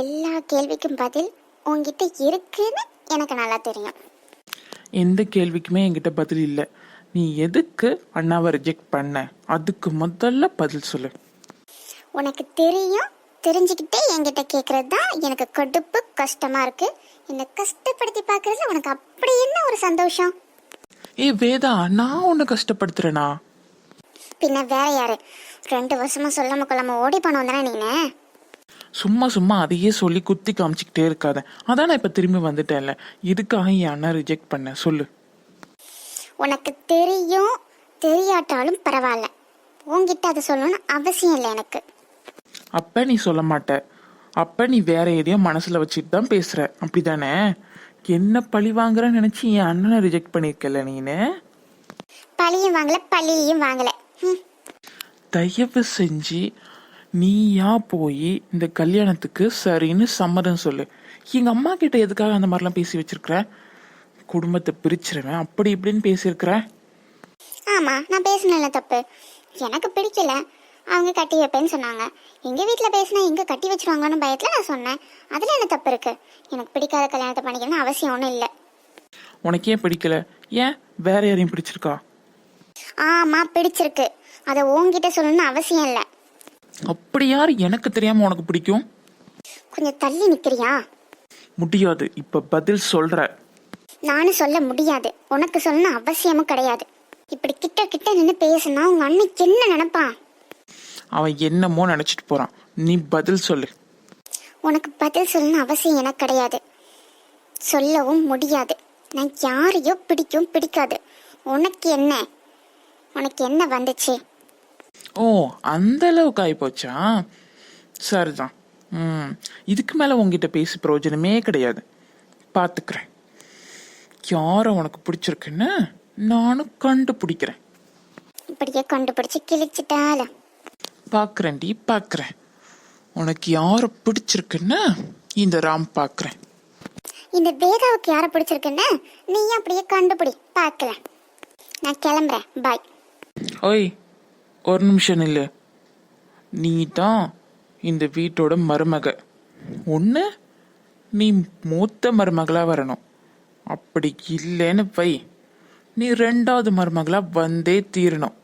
எல்லா கேள்விக்கும் பதில் உன்கிட்ட இருக்குன்னு எனக்கு நல்லா தெரியும். எந்த கேள்விக்குமே என்கிட்ட பதில் இல்லை. நீ எதுக்கு அண்ணாவை ரிஜெக்ட் பண்ண, அதுக்கு முதல்ல பதில் சொல்லு. உனக்கு தெரியும், தெரிஞ்சுக்கிட்டே என்கிட்ட கேட்கறது தான் எனக்கு கடுப்பு கஷ்டமா இருக்கு. என்னை கஷ்டப்படுத்தி பார்க்கறதுல உனக்கு அப்படி என்ன ஒரு சந்தோஷம்? வேதா, நான் உன்னை கஷ்டப்படுத்துறேனா? பின்ன வேற யாரு? 2 வருஷமா சொல்லாம கொள்ளாம ஓடி போனோம் தானே நீங்க. சும்மா அதையே சொல்லி குத்தி காமிச்சிக்கிட்டே இருக்காத. அதான் நான் இப்ப திரும்பி வந்துட்டேன்ல, இதுக்காக என் அண்ணா ரிஜெக்ட் பண்ண சொல்லு. உனக்கு தெரியும், தெரியாட்டாலும் பரவாயில்ல, உன்கிட்ட அதை சொல்லணும்னு அவசியம் இல்லை எனக்கு. அப்ப நீ சொல்ல மாட்ட, அப்ப நீ வேற எதையோ மனசுல வச்சுட்டு தான் பேசுற, அப்படிதானே? என்ன பழி வாங்குறன்னு நினைச்சு என் அண்ணனை ரிஜெக்ட் பண்ணிருக்கல நீனு. பழியும் வாங்கல, பழியையும் வாங்கல. தயவு செஞ்சு நீயா போய் இந்த கல்யாணத்துக்கு சரின்னு சம்மதம் சொல்லு. எங்க அம்மா கிட்ட எதுக்காக அந்த மாதிரிலாம் பேசி வச்சிருக்கிற? குடும்பத்தை பிரிச்சிருவேன் அப்படி இப்படின்னு பேசியிருக்கிற. ஆமா, நான் பேசினேன்ல தப்பு. எனக்கு பிடிக்கல, அவங்க கட்டி வைப்பேன்னு சொன்னாங்க. எங்க வீட்டில் பேசினா எங்க கட்டி வச்சிருவாங்கன்னு பயத்துல நான் சொன்னேன். அதுல என்ன தப்பு இருக்கு? எனக்கு பிடிக்காத கல்யாணத்தை பண்ணிக்கணும்னு அவசியம் ஒன்றும் இல்லை. உனக்கு ஏன் பிடிக்கல? ஏன் வேற யாரையும் பிடிச்சிருக்கா? ஆமா, பிடிச்சிருக்கு. அதை உன்கிட்ட சொல்லணும்னு அவசியம் இல்லை. அப்படி யார் எனக்கு தெரியாம உனக்கு பிடிக்கும்? கொஞ்சம் தள்ளி நிக்கிறியா? முடியாது, இப்ப பதில் சொல்ற. நானும் சொல்ல முடியாது, உனக்கு சொல்லணும் அவசியமும் கிடையாது. இப்படி கிட்ட கிட்ட நின்று பேசுனா உங்க அன்னைக்கு என்ன நினைப்பான்? அவன் என்னமோ நினைச்சிட்டு போறான், நீ பதில் சொல்லு. உனக்கு பதில் சொல்லணும் அவசியம் எனக்கு கிடையாது, சொல்லவும் முடியாது. நான் யாரையோ பிடிக்கும் பிடிக்காது. உனக்கு என்ன? உனக்கு என்ன வந்துச்சு? ஓ, அந்த அளவுக்கு ஆயிப்போச்சா? சரிதான். இதுக்கு மேல உங்ககிட்ட பேசி பிரயோஜனமே கிடையாது. பாத்துக்கிறேன். யார உனக்கு பிடிச்சிருக்குன்னு நானும் கண்டுபிடிக்கிறேன். இப்படியே கண்டுபிடிச்சு கிழிச்சிட்டால பாக்குறேன்டி, பாக்குறேன். உனக்கு யார பிடிச்சிருக்குன்னு இந்த ராம் பாக்குறேன். இந்த வேதாவுக்கு யாரை பிடிச்சிருக்குன்னு நீ அப்படியே கண்டுபிடி, பார்க்கலாம். நான் கிளம்புறேன், பாய். ஓய், ஒரு நிமிஷம் இல்ல. நீ தான் இந்த வீட்டோட மருமக. ஒண்ணு நீ மூத்த மருமகளா வரணும், அப்படி இல்லைன்னு வை, நீ 2வது மருமகளா வந்தே தீரணும்.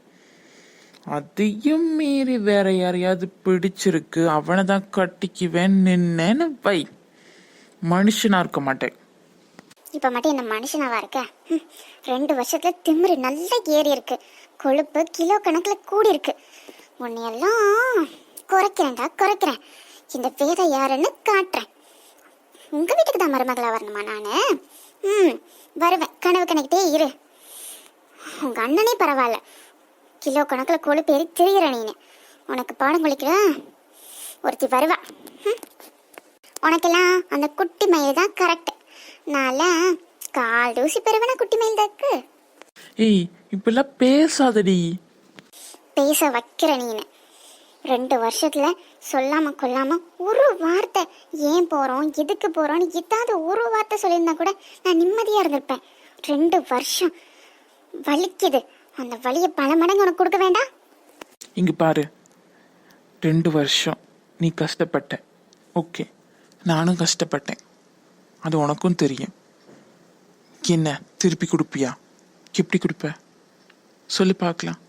அதையும் மீறி வேற யாரையாவது பிடிச்சிருக்கு, அவனை தான் கட்டிக்குவேன் நின்னேன்னு வை, மனுஷனா இருக்க மாட்டேன். இப்ப மட்டும் என்ன மனுஷனாவா இருக்க? 2 வருஷத்துல திமிரு நல்லா ஏறி இருக்கு, கொழுப்பு கிலோ கணக்குல கூடி இருக்கு. உன்னையெல்லாம் குறைக்கிறேன். இந்த வேதா யாருன்னு காட்டுறேன். உங்க வீட்டுக்கு தான் மருமகளா வரணுமா நானு? வருவேன், கனவு கணக்கிட்டே இரு. உங்க அண்ணனே பரவாயில்ல, கிலோ கணக்குல கொழுப்பு ஏறி திரிகிற நீனு. உனக்கு பாடம் குளிக்கிற ஒருத்தி வருவா. உனக்கெல்லாம் அந்த குட்டி மயில் தான் கரெக்ட். நான்ல கால் தூசி பெறுவேனா குட்டி மயில் தாக்கு. ஏய், இப்பெல்லாம் பேசாதடி. பேச வைக்கிற நீனு. 2 வருஷத்துல சொல்லாம கொல்லாம ஒரு வார்த்தை ஏன் போறோம் எதுக்கு போறோம்னு ஏதாவது ஒரு வார்த்தை சொல்லியிருந்தா கூட நான் நிம்மதியா இருந்திருப்பேன். 2 வருஷம் வலிக்குது, அந்த வலியை பல மடங்கு உனக்கு கொடுக்க வேண்டாம்? இங்க பாரு, 2 வருஷம் நீ கஷ்டப்பட்ட, ஓகே, நானும் கஷ்டப்பட்டேன், அது உனக்கும் தெரியும். என்ன திருப்பி கொடுப்பியா? எப்படி கொடுப்ப சொல்லி பார்க்கலாம்.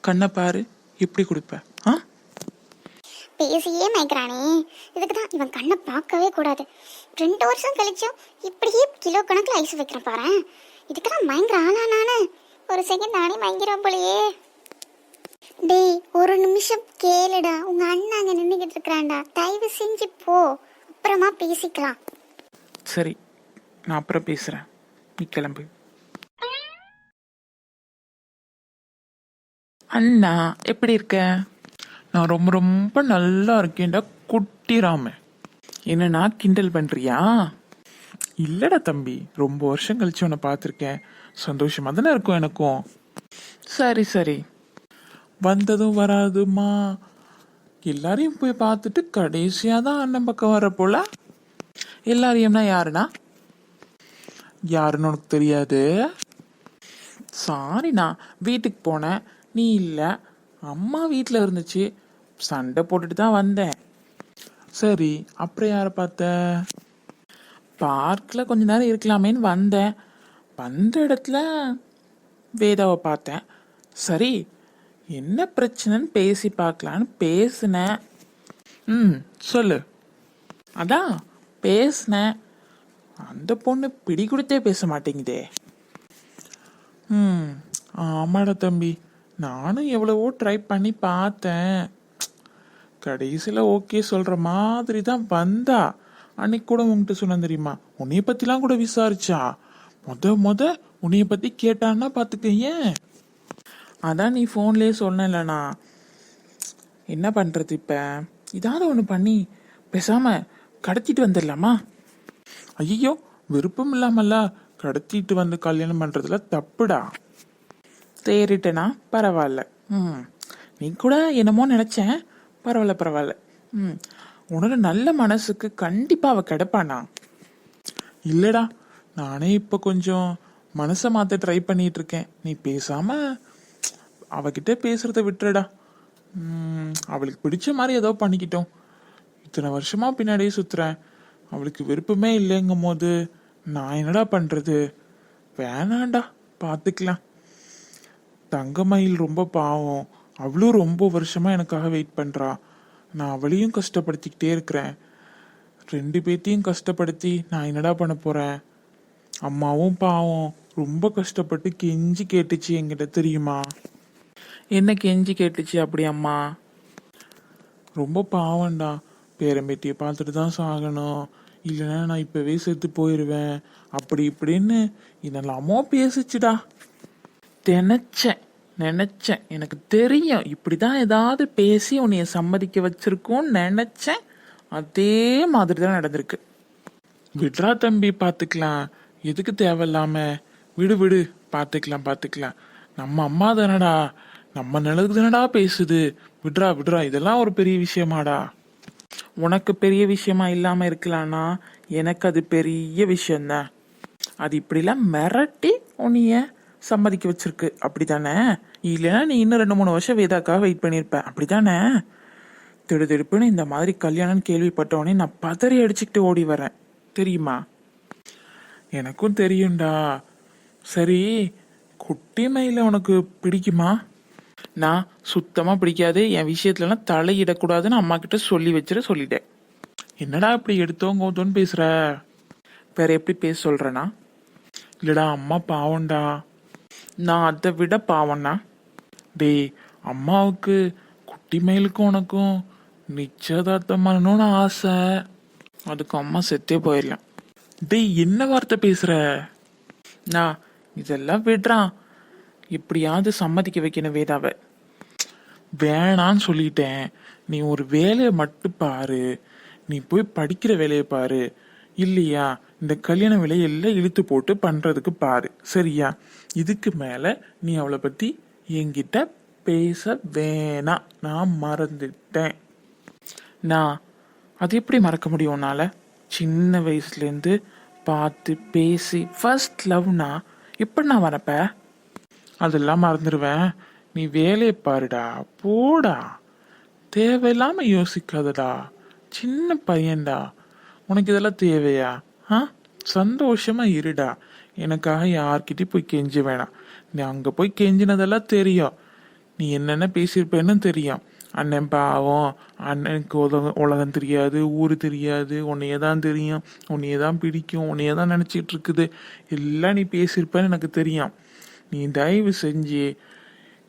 கண்ணை பாரு, எப்படி கொடுப்ப? ஆ, பேசியே மயக்கிறானே. இதுக்கு தான் இவன் கண்ணை பார்க்கவே கூடாது. 2 வருஷம் கழிச்சும் இப்படியே கிலோ கணக்கில் ஐஸ் வைக்கிறேன் பாரு. இதுக்கு தான் மயங்கிற ஆனா நானு. ஒரு செகண்ட் நானே மயங்கிறோம் போலயே. டேய், ஒரு நிமிஷம் கேளுடா. உங்க அண்ணன் அங்க நின்றுகிட்டு இருக்கிறான்டா. தயவு செஞ்சு போ, அப்புறமா பேசிக்கலாம். சரி, நான் அப்புறம் பேசுறேன், நீ கிளம்பு. அண்ணா எப்படி இருக்க? நான் ரொம்ப ரொம்ப நல்லா இருக்கேன்டா குட்டி ராம. என்னன்னா கிண்டல் பண்றியா? இல்லடா தம்பி, ரொம்ப வருஷம் கழிச்சு உன்னை பார்த்துருக்கேன், சந்தோஷமா தானே இருக்கும் எனக்கும். சரி சரி, வந்ததும் வராதுமா எல்லாரையும் போய் பார்த்துட்டு கடைசியா தான் அண்ணன் பக்கம் வர போல. எல்லாரையும்னா யாருண்ணா? யாருன்னு உனக்கு தெரியாது? சாரிண்ணா, வீட்டுக்கு போனேன், நீ இல்லை, அம்மா வீட்டில் இருந்துச்சு, சண்டை போட்டுட்டு தான் வந்தேன். சரி, அப்புறம் யாரை பார்த்த? பார்க்கில் கொஞ்ச நேரம் இருக்கலாமேன்னு வந்தேன், வந்த இடத்துல வேதாவை பார்த்தேன். சரி, என்ன பிரச்சனைன்னு பேசி பார்க்கலான்னு பேசினேன். சொல்லு. அதான் பேசினேன், அந்த பொண்ணு பிடி கொடுத்தே பேச மாட்டேங்குதே. ஆமாடா தம்பி, நானும் எவ்வளவோ ட்ரை பண்ணி பார்த்தேன், கடைசியில் ஓகே சொல்கிற மாதிரி தான் வந்தா. அன்னைக்கு கூட உங்ககிட்ட சொன்ன தெரியுமா, உன்னைய பற்றிலாம் கூட விசாரிச்சா. முத உன்னைய பற்றி கேட்டான்னா பார்த்துக்க. ஏன், அதான் நீ ஃபோன்லேயே சொன்னலண்ணா. என்ன பண்ணுறது இப்போ? இதாவது ஒன்று பண்ணி பேசாமல் கடத்திட்டு வந்துடலாமா? ஐயோ, விருப்பம் இல்லாமல்ல கடத்திட்டு வந்து கல்யாணம் பண்ணுறதுல தப்புடா. தேறிட்டேனா பரவாயில்ல. நீ கூட என்னமோ நினச்சேன், பரவாயில்ல. உன்னோட நல்ல மனசுக்கு கண்டிப்பாக அவள் கிடைப்பானா? இல்லைடா, நானே இப்போ கொஞ்சம் மனசை மாற்ற ட்ரை பண்ணிட்டு இருக்கேன். நீ பேசாம அவகிட்ட பேசுறத விட்டுறடா. அவளுக்கு பிடிச்ச மாதிரி ஏதோ பண்ணிக்கிட்டோம். இத்தனை வருஷமா பின்னாடியே சுத்துறேன், அவளுக்கு விருப்பமே இல்லைங்கும் போது நான் என்னடா பண்றது? வேணாண்டா, பார்த்துக்கலாம். தங்கமயில் ரொம்ப பாவம், அவளும் ரொம்ப வருஷமா எனக்காக வெயிட் பண்றா. நான் அவளையும் கஷ்டப்படுத்திக்கிட்டே இருக்கிறேன். 2 பேத்தையும் கஷ்டப்படுத்தி நான் என்னடா பண்ண போறேன்? அம்மாவும் பாவம் ரொம்ப கஷ்டப்பட்டு கெஞ்சி கேட்டுச்சு என்கிட்ட, தெரியுமா? என்ன கெஞ்சி கேட்டுச்சு அப்படி அம்மா? ரொம்ப பாவம்டா, பேரம்பேட்டியை பார்த்துட்டு தான் சாகணும், இல்லைன்னா நான் இப்பவே செத்து போயிடுவேன், அப்படி இப்படின்னு இதெல்லாமோ பேசிச்சுடா. நினைச்சேன், எனக்கு தெரியும் இப்படிதான் ஏதாவது பேசி உன்னைய சம்மதிக்க வச்சிருக்கோன்னு நினைச்சேன். அதே மாதிரி தான் நடந்திருக்கு. விட்ரா தம்பி, பார்த்துக்கலாம், எதுக்கு தேவையில்லாம? விடு, பார்த்துக்கலாம். நம்ம அம்மா தானடா, நம்ம நல்லதுக்கு தானடா பேசுது. விட்ரா, இதெல்லாம் ஒரு பெரிய விஷயமாடா. உனக்கு பெரிய விஷயமா இல்லாம இருக்கலாம்னா எனக்கு அது பெரிய விஷயம்தான். அது இப்படிலாம் மிரட்டி உன்னைய சம்மதிக்க வச்சிருக்கு, அப்படித்தானே? இல்லைன்னா நீ இன்னும் 2-3 வருஷம் வேதாக்காக வெயிட் பண்ணியிருப்ப, அப்படித்தானே? திடுதிடுப்புன்னு இந்த மாதிரி கல்யாணம்னு கேள்விப்பட்டவொடனே நான் பதறி அடிச்சுக்கிட்டு ஓடி வரேன், தெரியுமா? எனக்கும் தெரியும்டா. சரி, குட்டி மயில உனக்கு பிடிக்குமா? நான் சுத்தமா பிடிக்காது, என் விஷயத்துலலாம் தலையிடக்கூடாதுன்னு அம்மா கிட்ட சொல்லிட்டேன். என்னடா இப்படி எடுத்தோன்னு பேசுற? வேற எப்படி பேச சொல்றேனா? இல்லடா, அம்மா பாவம்டா. நான் அதை விட பாவம்னா? டேய், அம்மாவுக்கு குட்டி மயிலுக்கும் உனக்கும் நிச்சயதார்த்தம் பண்ணணும்னு ஆசை, அதுக்கு அம்மா செத்தே போயிடலாம். டேய், என்ன வார்த்தை பேசுற? நான் இதெல்லாம் விடுறான், எப்படியாவது சம்மதிக்க வைக்கணும் வேதாவை. வேணான்னு சொல்லிட்டேன், நீ ஒரு வேலையை மட்டும் பாரு, நீ போய் படிக்கிற வேலையை பாரு, இல்லையா இந்த கல்யாண வேலையை எல்லாம் இழுத்து போட்டு பண்றதுக்கு பாரு, சரியா? இதுக்கு மேல நீ அவளை பத்தி என்கிட்ட பேச வேணாம், நான் மறந்துட்டேன். நான் அது எப்படி மறக்க முடியும் உன்னால? சின்ன வயசுலேருந்து பார்த்து பேசி ஃபர்ஸ்ட் லவ்னா எப்படி நான் வரப்ப? அதெல்லாம் மறந்துடுவேன், நீ வேலையை பாருடா, போடா. தேவையில்லாம யோசிக்காதடா. சின்ன பையன்டா, உனக்கு இதெல்லாம் தேவையா? ஆ, சந்தோஷமா இருடா. எனக்காக யார்கிட்டயும் போய் கெஞ்ச வேணாம். நீ அங்க போய் கெஞ்சினதெல்லாம் தெரியும். நீ என்னென்ன பேசியிருப்பேன்னு தெரியும். அண்ணன் பாவம், அண்ணனுக்கு உலகம் தெரியாது, ஊரு தெரியாது, உன்னையே தான் தெரியும், உன்னையே தான் பிடிக்கும், உன்னையே தான் நினச்சிட்டு இருக்குது. எல்லாம் நீ பேசியிருப்பேன்னு எனக்கு தெரியும். நீ தயவு செஞ்சு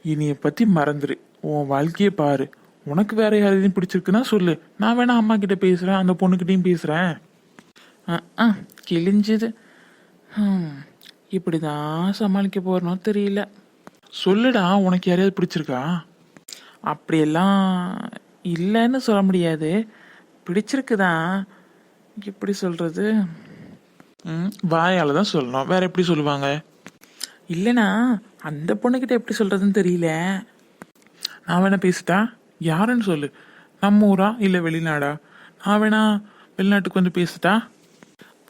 இனிய பத்தி மறந்துரு. உன் வாழ்க்கையை பாரு. உனக்கு வேற யாரையும் பிடிச்சிருக்குன்னா சொல்லு. நான் வேணா அம்மா கிட்ட பேசுறேன், அந்த பொண்ணுகிட்டயும் பேசுறேன். கிழிஞ்சது. இப்படிதான் சமாளிக்க போறனோ தெரியல. சொல்லுடா, உனக்கு யாரையாவது பிடிச்சிருக்கா? அப்படியெல்லாம் இல்லைன்னு சொல்ல முடியாது, பிடிச்சிருக்குதான். எப்படி சொல்றது? வாயால தான் சொல்லணும், வேற எப்படி சொல்லுவாங்க? இல்லைண்ணா, அந்த பொண்ணுகிட்ட எப்படி சொல்றதுன்னு தெரியல. நான் வேணா பேசிட்டா? யாருன்னு சொல்லு. நம்ம ஊரா இல்லை வெளிநாடா? நான் வேணா வெளிநாட்டுக்கு வந்து பேசிட்டா?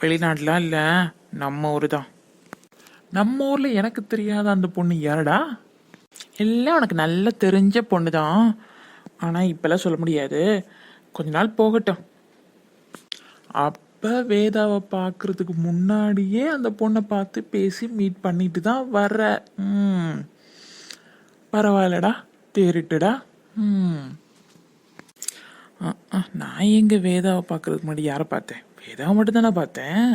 வெளிநாட்டுலாம் இல்லை, நம்ம ஊரு தான். நம்ம ஊர்ல எனக்கு தெரியாத அந்த பொண்ணு யாருடா? எல்லாம் உனக்கு நல்லா தெரிஞ்ச பொண்ணு தான். ஆனா இப்பெல்லாம் சொல்ல முடியாது, கொஞ்ச நாள் போகட்டும். அப்ப வேதாவை பார்க்கறதுக்கு முன்னாடியே அந்த பொண்ணை பார்த்து பேசி மீட் பண்ணிட்டு தான் வர்ற. பரவாயில்லடா, தேறிட்டுடா. நான் எங்க வேதாவை பார்க்கறதுக்கு முன்னாடி யாரை பார்த்தேன்? வேதாவை மட்டும் தானே பார்த்தேன்.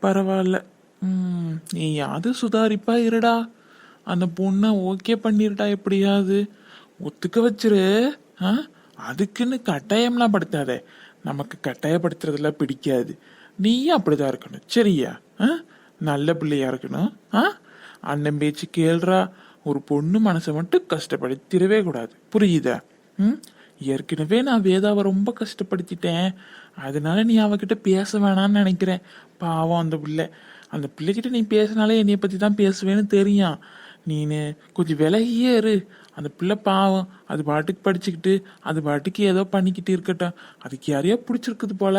பரவாயில்ல, நீயாவது சுதாரிப்பா இருடா. அந்த பொண்ணை ஓகே பண்ணிருடா, எப்படியாவது ஒத்துக்க வச்சிரு. அதுக்குன்னு கட்டாயம்லாம் படுத்தாத. நமக்கு கட்டாயப்படுத்துறதுல பிடிக்காது. நீயும் அப்படிதான் இருக்கணும், சரியா? நல்ல பிள்ளையா இருக்கணும். அண்ணன் பேச்சு கேள்றா. ஒரு பொண்ணு மனசை மட்டும் கஷ்டப்படுத்திடவே கூடாது, புரியுதா? ஏற்கனவே நான் வேதாவை ரொம்ப கஷ்டப்படுத்திட்டேன். அதனால நீ அவகிட்ட பேச வேணான்னு நினைக்கிறேன். பாவம் அந்த பிள்ளை. அந்த பிள்ளைகிட்ட நீ பேசினாலே என்னைய பத்தி தான் பேசுவேன்னு தெரியும். நீனு கொஞ்சம் விலகியே இரு. அந்த பிள்ளை பாவம், அது பாட்டுக்கு படிச்சுக்கிட்டு அது பாட்டுக்கு ஏதோ பண்ணிக்கிட்டு இருக்கட்டும். அதுக்கு யாரையோ பிடிச்சிருக்குது போல,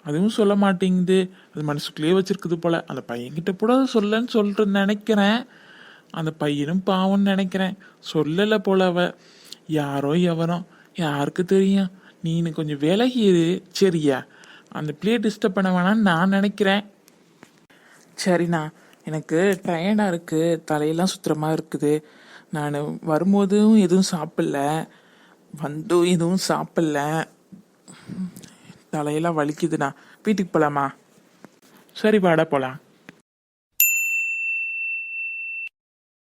அதுவும் சொல்ல மாட்டேங்குது. அது மனசுக்குள்ளேயே வச்சிருக்குது போல. அந்த பையன்கிட்ட கூட சொல்லன்னு சொல்ற நினைக்கிறேன். அந்த பையனும் பாவம்னு நினைக்கிறேன். சொல்லலை போல அவ. யாரோ எவரோ, யாருக்கு தெரியும். நீனு கொஞ்சம் விலகி இரு, சரியா? அந்த பிள்ளையை டிஸ்டர்ப் பண்ண வேணாம்னு நான் நினைக்கிறேன். சரிண்ணா, எனக்கு டயர்டாக இருக்குது, தலையெல்லாம் சுத்துறமா இருக்குது. நான் வரும்போதும் எதுவும் சாப்பிடல, வந்தும் எதுவும் சாப்பிடல, தலையெல்லாம் வலிக்குதுண்ணா. வீட்டுக்கு போகலாமா? சரி, வாடா போகலாம்.